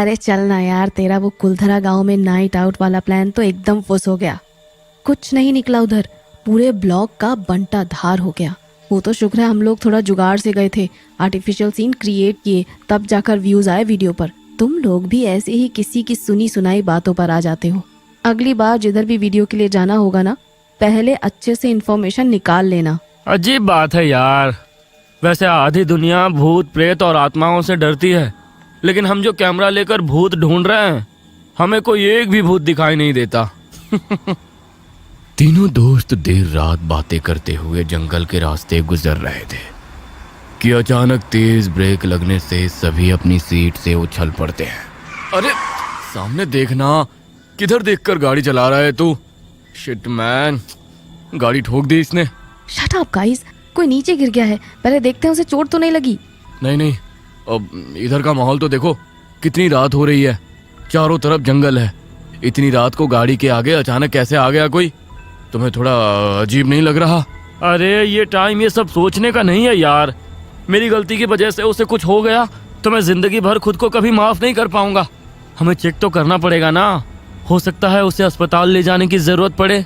अरे चलना यार, तेरा वो कुलधरा गांव में नाइट आउट वाला प्लान तो एकदम फुस हो गया। कुछ नहीं निकला उधर, पूरे ब्लॉग का बंटा धार हो गया। वो तो शुक्र है हम लोग थोड़ा जुगाड़ से गए थे, आर्टिफिशियल सीन क्रिएट किए, तब जाकर व्यूज आए वीडियो पर। तुम लोग भी ऐसे ही किसी की सुनी सुनाई बातों पर आ जाते हो। अगली बार जिधर भी वीडियो के लिए जाना होगा ना, पहले अच्छे से इन्फॉर्मेशन निकाल लेना। अजीब बात है यार, वैसे आधी दुनिया भूत प्रेत और आत्माओं से डरती है, लेकिन हम जो कैमरा लेकर भूत ढूंढ रहे हैं, हमें कोई एक भी भूत दिखाई नहीं देता। तीनों दोस्त देर रात बातें करते हुए जंगल के रास्ते गुजर रहे थे कि अचानक तेज ब्रेक लगने से सभी अपनी सीट से उछल पड़ते हैं। अरे सामने देखना, किधर देखकर गाड़ी चला रहा है तू? शिट मैन, गाड़ी ठोक दी इसने। शट अप गाइस, कोई नीचे गिर गया है, पहले देखते हैं उसे चोट तो नहीं लगी। नहीं, अब इधर का माहौल तो देखो, कितनी रात हो रही है, चारों तरफ जंगल है। इतनी रात को गाड़ी के आगे अचानक कैसे आ गया कोई? तुम्हें थोड़ा अजीब नहीं लग रहा? अरे ये टाइम ये सब सोचने का नहीं है यार। मेरी गलती की वजह से उसे कुछ हो गया तो मैं जिंदगी भर खुद को कभी माफ नहीं कर पाऊंगा। हमें चेक तो करना पड़ेगा ना, हो सकता है उसे अस्पताल ले जाने की जरूरत पड़े।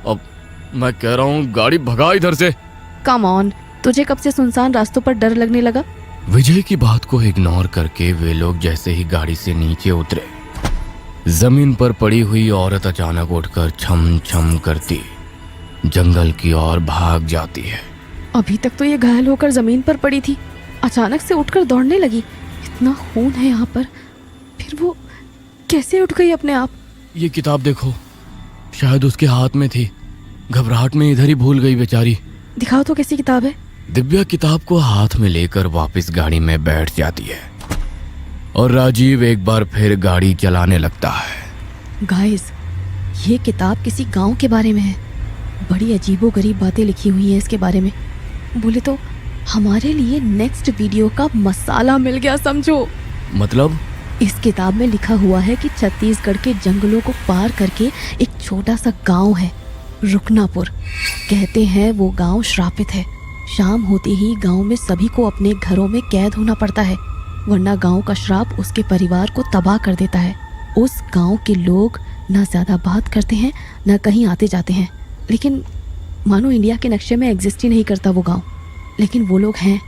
अब मैं कह रहा हूँ गाड़ी भगा इधर से। कम ऑन, तुझे कब से सुनसान रास्तों पर डर लगने लगा? विजय की बात को इग्नोर करके वे लोग जैसे ही गाड़ी से नीचे उतरे, जमीन पर पड़ी हुई औरत अचानक उठकर छम छम करती जंगल की ओर भाग जाती है। अभी तक तो ये घायल होकर जमीन पर पड़ी थी, अचानक से उठकर दौड़ने लगी। इतना खून है यहाँ पर, फिर वो कैसे उठ गई अपने आप? ये किताब देखो, शायद उसके हाथ में थी, घबराहट में इधर ही भूल गई बेचारी। दिखाओ तो कैसी किताब है। दिव्या किताब को हाथ में लेकर वापस गाड़ी में बैठ जाती है और राजीव एक बार फिर गाड़ी चलाने लगता है। गाइस, ये किताब किसी गांव के बारे में है। बड़ी अजीबोगरीब बातें लिखी हुई हैं इसके बारे में। बोले तो हमारे लिए नेक्स्ट वीडियो का मसाला मिल गया समझो। मतलब? इस किताब में लिखा हुआ है कि छत्तीसगढ़ के जंगलों को पार करके एक छोटा सा गांव है, रुकनापुर। कहते हैं वो गांव श्रापित है। शाम होते ही गांव में सभी को अपने घरों में कैद होना पड़ता है, वरना गांव का श्राप उसके परिवार को तबाह कर देता है। उस गांव के लोग ना ज्यादा बात करते हैं, ना कहीं आते जाते हैं, लेकिन मानो इंडिया के नक्शे में एग्जिस्ट ही नहीं करता वो गांव। लेकिन वो लोग हैं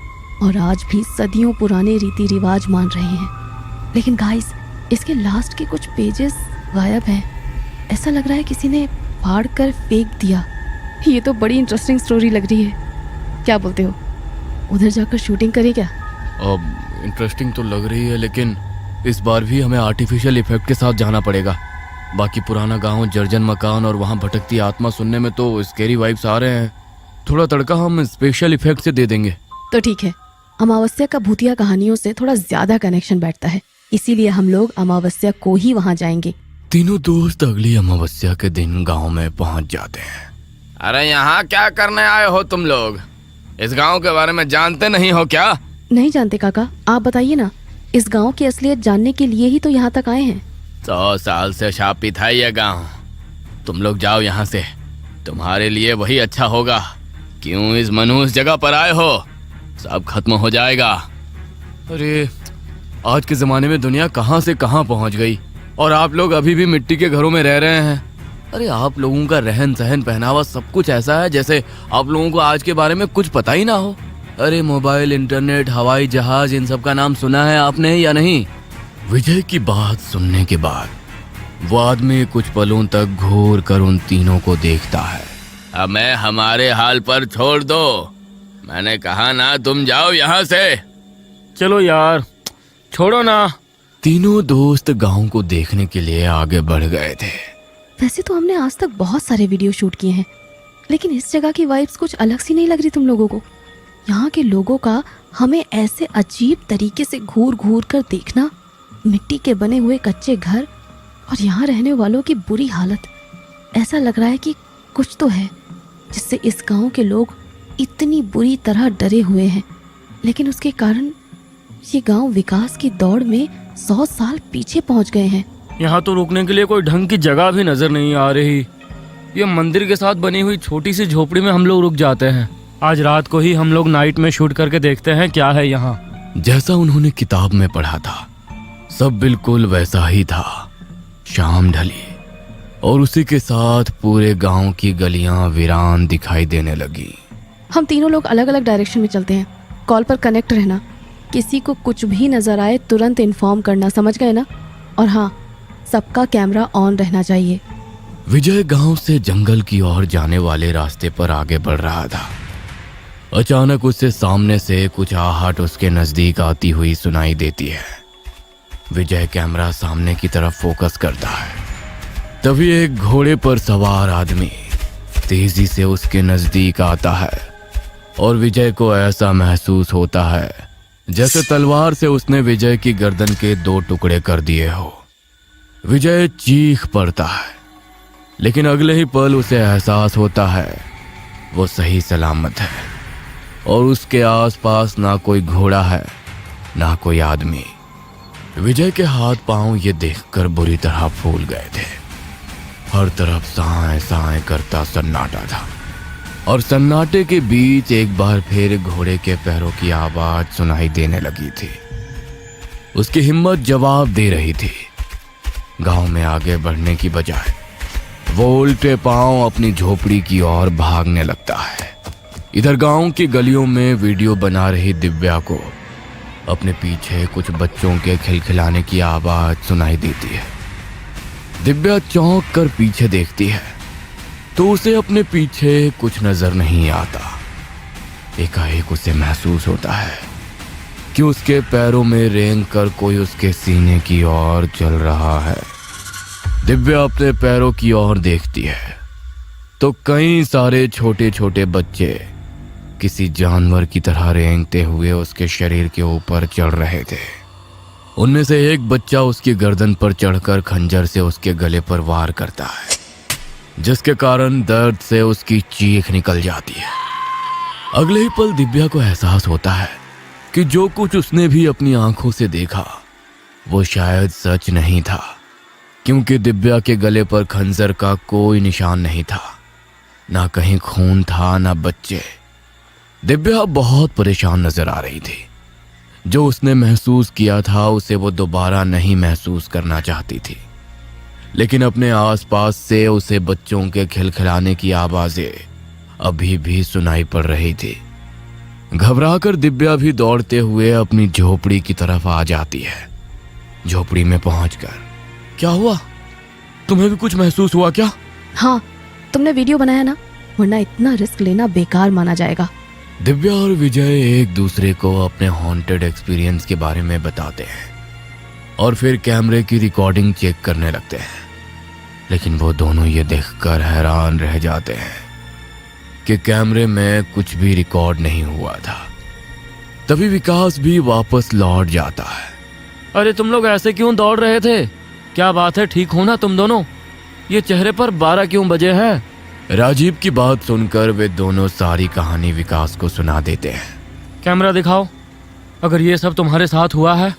और आज भी सदियों पुराने रीति रिवाज मान रहे हैं। लेकिन गाइस, इसके लास्ट के कुछ पेजेस गायब हैं। ऐसा लग रहा है किसी ने फाड़ कर फेंक दिया। ये तो बड़ी इंटरेस्टिंग स्टोरी लग रही है, क्या बोलते हो? उधर जाकर शूटिंग करें क्या? अब इंटरेस्टिंग तो लग रही है, लेकिन इस बार भी हमें आर्टिफिशियल इफेक्ट के साथ जाना पड़ेगा। बाकी पुराना गांव, जर्जन मकान और वहां भटकती आत्मा सुनने में तो स्केरी वाइब्स आ रहे हैं। थोड़ा तड़का हम स्पेशल इफेक्ट से दे देंगे। तो ठीक है, अमावस्या का भूतिया कहानियों से थोड़ा ज्यादा कनेक्शन बैठता है, इसीलिए हम लोग अमावस्या को ही वहाँ जाएंगे। तीनों दोस्त अगली अमावस्या के दिन गांव में पहुंच जाते हैं। अरे यहाँ क्या करने आए हो तुम लोग? इस गांव के बारे में जानते नहीं हो क्या? नहीं जानते काका, आप बताइए ना। इस गांव की असलियत जानने के लिए ही तो यहाँ तक आए हैं। 100 साल से शापित है ये गांव। तुम लोग जाओ यहाँ से, तुम्हारे लिए वही अच्छा होगा। क्यों इस मनहूस जगह पर आए हो? सब खत्म हो जाएगा। अरे आज के जमाने में दुनिया कहाँ से कहाँ पहुँच गई और आप लोग अभी भी मिट्टी के घरों में रह रहे हैं। अरे आप लोगों का रहन सहन, पहनावा सब कुछ ऐसा है जैसे आप लोगों को आज के बारे में कुछ पता ही ना हो। अरे मोबाइल, इंटरनेट, हवाई जहाज, इन सब का नाम सुना है आपने या नहीं? विजय की बात सुनने के बाद वो आदमी कुछ पलों तक घूर कर उन तीनों को देखता है। हमें हमारे हाल पर छोड़ दो, मैंने कहा ना, तुम जाओ यहाँ से। चलो यार, छोड़ो ना। तीनों दोस्त गांव को देखने के लिए आगे बढ़ गए थे। वैसे तो हमने आज तक बहुत सारे वीडियो शूट किए हैं, लेकिन इस जगह की वाइब्स कुछ अलग सी नहीं लग रही तुम लोगों को? यहाँ के लोगों का हमें ऐसे अजीब तरीके से घूर घूर कर देखना, मिट्टी के बने हुए कच्चे घर और यहाँ रहने वालों की बुरी हालत, ऐसा लग रहा है कि कुछ तो है जिससे इस गांव के लोग इतनी बुरी तरह डरे हुए हैं। लेकिन उसके कारण ये गांव विकास की दौड़ में 100 साल पीछे पहुंच गए हैं। यहाँ तो रुकने के लिए कोई ढंग की जगह भी नजर नहीं आ रही। ये मंदिर के साथ बनी हुई छोटी सी झोपड़ी में हम लोग रुक जाते हैं। आज रात को ही हम लोग नाइट में शूट करके देखते हैं क्या है यहाँ। जैसा उन्होंने किताब में पढ़ा था, सब बिल्कुल वैसा ही था। शाम ढली और उसी के साथ पूरे गांव की गलियां वीरान दिखाई देने लगी। हम तीनों लोग अलग अलग डायरेक्शन में चलते हैं। कॉल पर कनेक्ट रहना, किसी को कुछ भी नजर आए तुरंत इन्फॉर्म करना, समझ गए ना? और हाँ, सबका कैमरा ऑन रहना चाहिए। विजय गांव से जंगल की ओर जाने वाले रास्ते पर आगे बढ़ रहा था। अचानक उससे सामने से कुछ आहट उसके नजदीक आती हुई सुनाई देती है। विजय कैमरा सामने की तरफ फोकस करता है। तभी एक घोड़े पर सवार आदमी तेजी से उसके नजदीक आता है और विजय को ऐसा महसूस होता है जैसे तलवार से उसने विजय की गर्दन के 2 टुकड़े कर दिए हो। विजय चीख पड़ता है, लेकिन अगले ही पल उसे एहसास होता है वो सही सलामत है और उसके आसपास ना कोई घोड़ा है ना कोई आदमी। विजय के हाथ पांव ये देखकर बुरी तरह फूल गए थे। हर तरफ साए साए करता सन्नाटा था और सन्नाटे के बीच एक बार फिर घोड़े के पैरों की आवाज सुनाई देने लगी थी। उसकी हिम्मत जवाब दे रही थी। गांव में आगे बढ़ने की बजाय वो उल्टे पांव अपनी झोपड़ी की ओर भागने लगता है। इधर गांव की गलियों में वीडियो बना रही दिव्या को अपने पीछे कुछ बच्चों के खिलखिलाने की आवाज सुनाई देती है। दिव्या चौंक कर पीछे देखती है तो उसे अपने पीछे कुछ नजर नहीं आता। एकाएक उसे महसूस होता है कि उसके पैरों में रेंग कर कोई उसके सीने की ओर चल रहा है। दिव्या अपने पैरों की ओर देखती है तो कई सारे छोटे छोटे बच्चे किसी जानवर की तरह रेंगते हुए उसके शरीर के ऊपर चढ़ रहे थे। उनमें से एक बच्चा उसकी गर्दन पर चढ़कर खंजर से उसके गले पर वार करता है, जिसके कारण दर्द से उसकी चीख निकल जाती है। अगले ही पल दिव्या को एहसास होता है कि जो कुछ उसने भी अपनी आंखों से देखा वो शायद सच नहीं था, क्योंकि दिव्या के गले पर खंजर का कोई निशान नहीं था। ना कहीं खून था ना बच्चे। दिव्या बहुत परेशान नजर आ रही थी। जो उसने महसूस किया था उसे वो दोबारा नहीं महसूस करना चाहती थी, लेकिन अपने आसपास से उसे बच्चों के खिलखिलाने की आवाजें अभी भी सुनाई पड़ रही थी। घबराकर दिव्या भी दौड़ते हुए अपनी झोपड़ी की तरफ आ जाती है। झोपड़ी में पहुंचकर, क्या हुआ? तुम्हें भी कुछ महसूस हुआ क्या? हाँ, तुमने वीडियो बनाया ना, वरना इतना रिस्क लेना बेकार माना जाएगा। दिव्या और विजय एक दूसरे को अपने हॉन्टेड एक्सपीरियंस के बारे में बताते हैं और फिर कैमरे की रिकॉर्डिंग चेक करने लगते हैं, लेकिन वो दोनों ये देखकर हैरान रह जाते हैं कि कैमरे में कुछ भी रिकॉर्ड नहीं हुआ था। तभी विकास भी वापस लौट जाता है। अरे तुम लोग ऐसे क्यों दौड़ रहे थे? क्या बात है, ठीक हो ना तुम दोनों? ये चेहरे पर 12 क्यों बजे हैं? राजीव की बात सुनकर वे दोनों सारी कहानी विकास को सुना देते हैं। कैमरा दिखाओ। अगर ये सब तुम्हारे साथ हुआ है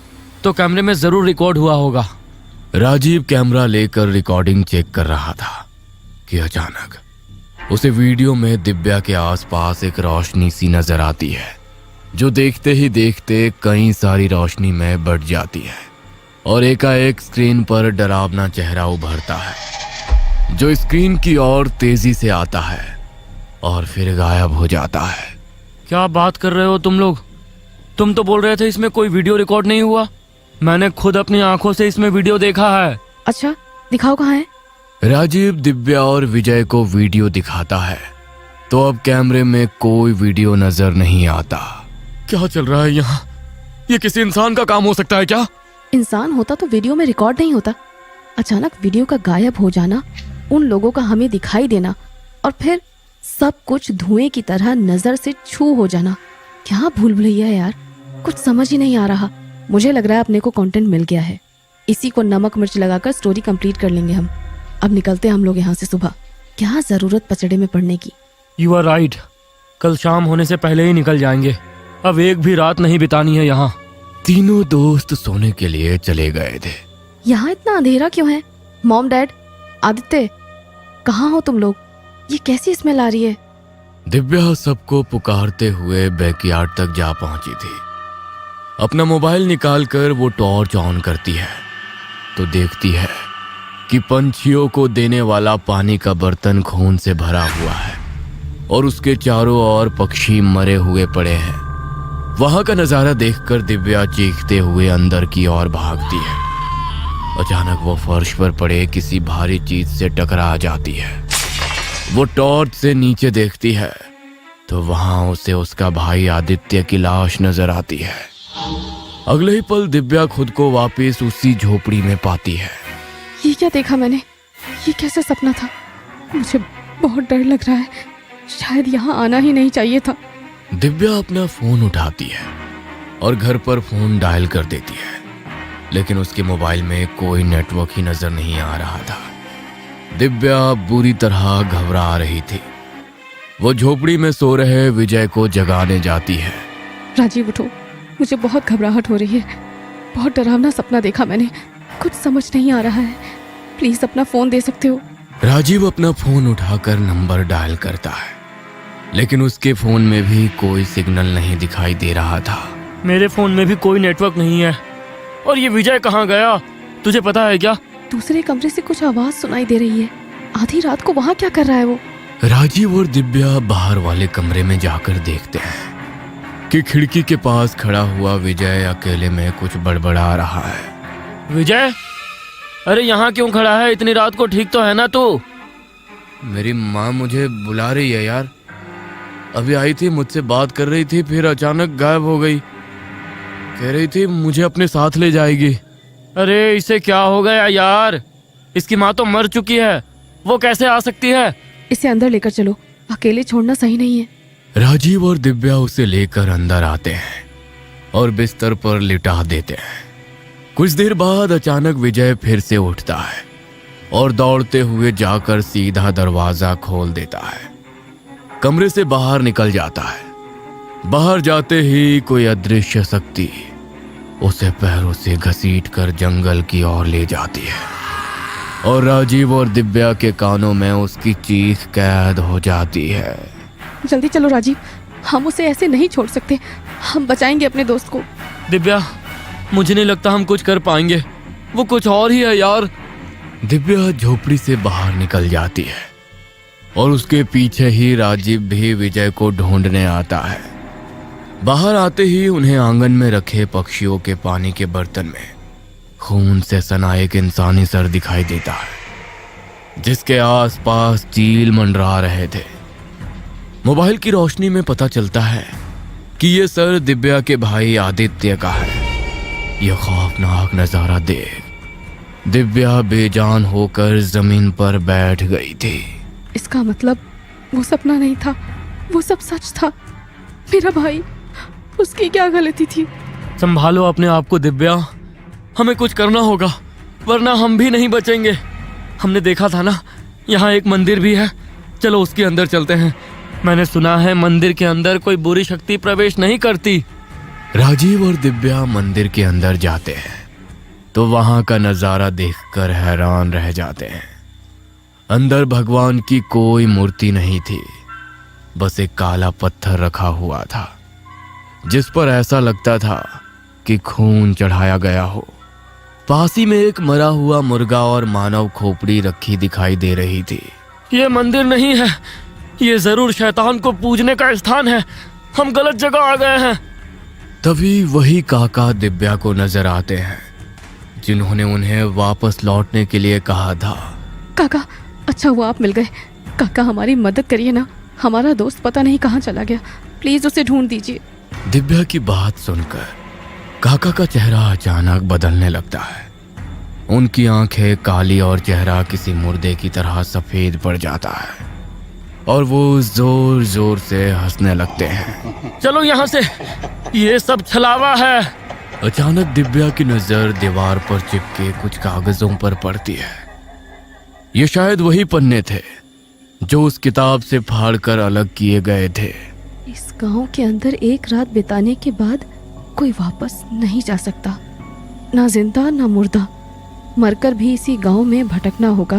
तो कैमरे में जरूर रिकॉर्ड हुआ होगा। राजीव कैमरा लेकर रिकॉर्डिंग चेक कर रहा था कि अचानक उसे वीडियो में दिव्या के आसपास एक रोशनी सी नजर आती है, जो देखते ही देखते कई सारी रोशनी में बढ़ जाती है और एकाएक स्क्रीन पर डरावना चेहरा उभरता है, जो स्क्रीन की ओर तेजी से आता है और फिर गायब हो जाता है। क्या बात कर रहे हो तुम लोग? तुम तो बोल रहे थे इसमें कोई वीडियो रिकॉर्ड नहीं हुआ। मैंने खुद अपनी आंखों से इसमें वीडियो देखा है। अच्छा, दिखाओ कहाँ है? राजीव दिव्या और विजय को वीडियो दिखाता है तो अब कैमरे में कोई वीडियो नजर नहीं आता। क्या चल रहा है यहाँ? ये किसी इंसान का काम हो सकता है क्या? इंसान होता तो वीडियो में रिकॉर्ड नहीं होता। अचानक वीडियो का गायब हो जाना, उन लोगों का हमें दिखाई देना और फिर सब कुछ धुएं की तरह नजर से छू हो जाना। क्या भूल भुलैया यार, कुछ समझ ही नहीं आ रहा। मुझे लग रहा है अपने को कंटेंट मिल गया है। इसी को नमक मिर्च लगाकर स्टोरी कंप्लीट कर लेंगे हम। अब निकलते हैं हम लोग यहाँ से सुबह। क्या जरूरत पचड़े में पड़ने की। यू आर राइट, कल शाम होने से पहले ही निकल जाएंगे। अब एक भी रात नहीं बितानी है यहाँ। तीनों दोस्त सोने के लिए चले गए थे। यहाँ इतना अंधेरा क्यों है? मॉम, डैड, आदित्य, कहाँ हो तुम लोग? ये कैसी स्मेल आ रही है? दिव्या सबको पुकारते हुए बैकयार्ड तक जा पहुंची थी। अपना मोबाइल निकालकर वो टॉर्च ऑन करती है तो देखती है कि पंछियों को देने वाला पानी का बर्तन खून से भरा हुआ है और उसके चारों ओर पक्षी मरे हुए पड़े हैं। वहां का नजारा देखकर दिव्या चीखते हुए अंदर की ओर भागती है। अचानक वो फर्श पर पड़े किसी भारी चीज से टकरा जाती है। वो टॉर्च से नीचे देखती है तो वहां उसे उसका भाई आदित्य की लाश नजर आती है। अगले ही पल दिव्या खुद को वापस उसी झोपड़ी में पाती है। ये क्या देखा मैंने? ये कैसा सपना था? मुझे बहुत डर लग रहा है। शायद यहाँ आना ही नहीं चाहिए था। दिव्या अपना फोन उठाती है और घर पर फोन डायल कर देती है, लेकिन उसके मोबाइल में कोई नेटवर्क ही नजर नहीं आ रहा था। दिव्या बुरी तरह घबरा रही थी। वो झोपड़ी में सो रहे विजय को जगाने जाती है। राजीव उठो, मुझे बहुत घबराहट हो रही है। बहुत डरावना सपना देखा मैंने, कुछ समझ नहीं आ रहा है। प्लीज अपना फोन दे सकते हो? राजीव अपना फोन उठाकर नंबर डायल करता है, लेकिन उसके फोन में भी कोई सिग्नल नहीं दिखाई दे रहा था। मेरे फोन में भी कोई नेटवर्क नहीं है। और ये विजय कहाँ गया, तुझे पता है क्या? दूसरे कमरे से कुछ आवाज सुनाई दे रही है। आधी रात को वहाँ क्या कर रहा है वो? राजीव और दिव्या बाहर वाले कमरे में जाकर देखते हैं कि खिड़की के पास खड़ा हुआ विजय अकेले में कुछ बड़बड़ा रहा है। विजय, अरे यहाँ क्यों खड़ा है? इतनी रात को ठीक तो है ना तू? मेरी माँ मुझे बुला रही है यार। अभी आई थी, मुझसे बात कर रही थी, फिर अचानक गायब हो गई। कह रही थी मुझे अपने साथ ले जाएगी। अरे इसे क्या हो गया यार? इसकी माँ तो मर चुकी है, वो कैसे आ सकती है? इसे अंदर लेकर चलो, अकेले छोड़ना सही नहीं है। राजीव और दिव्या उसे लेकर अंदर आते हैं और बिस्तर पर लिटा देते हैं। कुछ देर बाद अचानक विजय फिर से उठता है और दौड़ते हुए जाकर सीधा दरवाजा खोल देता है। कमरे से बाहर निकल जाता है। बाहर जाते ही कोई अदृश्य शक्ति उसे पैरों से घसीटकर जंगल की ओर ले जाती है और राजीव और दिव्या के कानों में उसकी चीख कैद हो जाती है। जल्दी चलो राजीव, हम उसे ऐसे नहीं छोड़ सकते। हम बचाएंगे अपने दोस्त को। दिव्या, मुझे नहीं लगता हम कुछ कर पाएंगे। वो कुछ और ही है यार। दिव्या झोपड़ी से बाहर निकल जाती है और उसके पीछे ही राजीव भी विजय को ढूंढने आता है। बाहर आते ही उन्हें आंगन में रखे पक्षियों के पानी के बर्तन में खून से सना एक इंसानी सर दिखाई देता है, जिसके आसपास चील मंडरा रहे थे। मोबाइल की रोशनी में पता चलता है कि ये सर दिव्या के भाई आदित्य का है। यह खौफनाक नजारा देख दिव्या बेजान होकर जमीन पर बैठ गई थी। इसका मतलब वो सपना नहीं था, वो सब सच था। मेरा भाई, उसकी क्या गलती थी? संभालो अपने आप को दिव्या, हमें कुछ करना होगा वरना हम भी नहीं बचेंगे। हमने देखा था ना, यहाँ एक मंदिर भी है, चलो उसके अंदर चलते हैं। मैंने सुना है मंदिर के अंदर कोई बुरी शक्ति प्रवेश नहीं करती। राजीव और दिव्या मंदिर के अंदर जाते हैं तो वहां का नजारा देखकर हैरान रह जाते हैं। अंदर भगवान की कोई मूर्ति नहीं थी, बस एक काला पत्थर रखा हुआ था जिस पर ऐसा लगता था कि खून चढ़ाया गया हो। पास ही में एक मरा हुआ मुर्गा और मानव खोपड़ी रखी दिखाई दे रही थी। ये मंदिर नहीं है, ये जरूर शैतान को पूजने का स्थान है। हम गलत जगह आ गए हैं। तभी वही काका दिव्या को नजर आते हैं जिन्होंने उन्हें वापस लौटने के लिए कहा था। काका, अच्छा हुआ आप मिल गए। काका, हमारी मदद करिए ना, हमारा दोस्त पता नहीं कहाँ चला गया। प्लीज उसे ढूंढ दीजिए। दिव्या की बात सुनकर काका का चेहरा अचानक बदलने लगता है। उनकी आंखें काली और चेहरा किसी मुर्दे की तरह सफेद पड़ जाता है और वो जोर जोर से हंसने लगते हैं। चलो यहाँ से, ये सब छलावा है। अचानक दिव्या की नजर दीवार पर चिपके कुछ कागजों पर पड़ती है। ये शायद वही पन्ने थे जो उस किताब से फाड़कर अलग किए गए थे। इस गांव के अंदर एक रात बिताने के बाद कोई वापस नहीं जा सकता, ना जिंदा ना मुर्दा। मरकर भी इसी गांव में भटकना होगा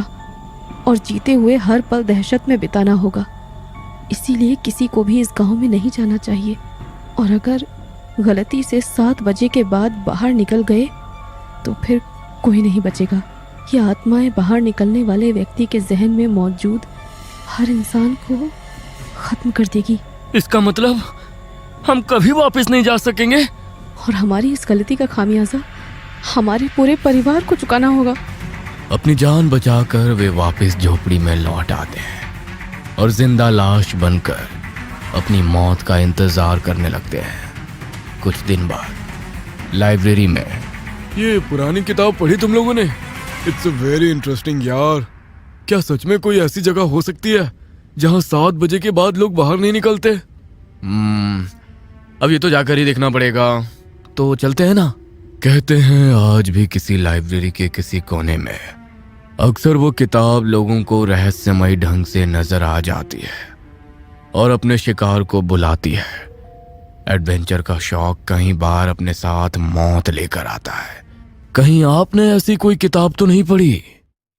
और जीते हुए हर पल दहशत में बिताना होगा। इसीलिए किसी को भी इस गांव में नहीं जाना चाहिए। और अगर गलती से 7 बजे के बाद बाहर निकल गए तो फिर कोई नहीं बचेगा। ये आत्माएं बाहर निकलने वाले व्यक्ति के जहन में मौजूद हर इंसान को खत्म कर देगी इसका मतलब हम कभी वापस नहीं जा सकेंगे। और हमारी इस गलती का खामियाजा हमारे पूरे परिवार को चुकाना होगा। अपनी जान बचाकर वे वापस झोपड़ी में लौट आते हैं और जिंदा लाश बनकर अपनी मौत का इंतजार करने लगते हैं। कुछ दिन बाद लाइब्रेरी में ये पुरानी किताब पढ़ी तुम लोगों ने? इट्स वेरी इंटरेस्टिंग यार। क्या सच में कोई ऐसी जगह हो सकती है जहाँ 7 बजे के बाद लोग बाहर नहीं निकलते? अब ये तो जाकर ही देखना पड़ेगा। तो चलते हैं ना। कहते हैं आज भी किसी लाइब्रेरी के किसी कोने में अक्सर वो किताब लोगों को रहस्यमय ढंग से नजर आ जाती है और अपने शिकार को बुलाती है। एडवेंचर का शौक कई बार अपने साथ मौत लेकर आता है। कहीं आपने ऐसी कोई किताब तो नहीं पढ़ी?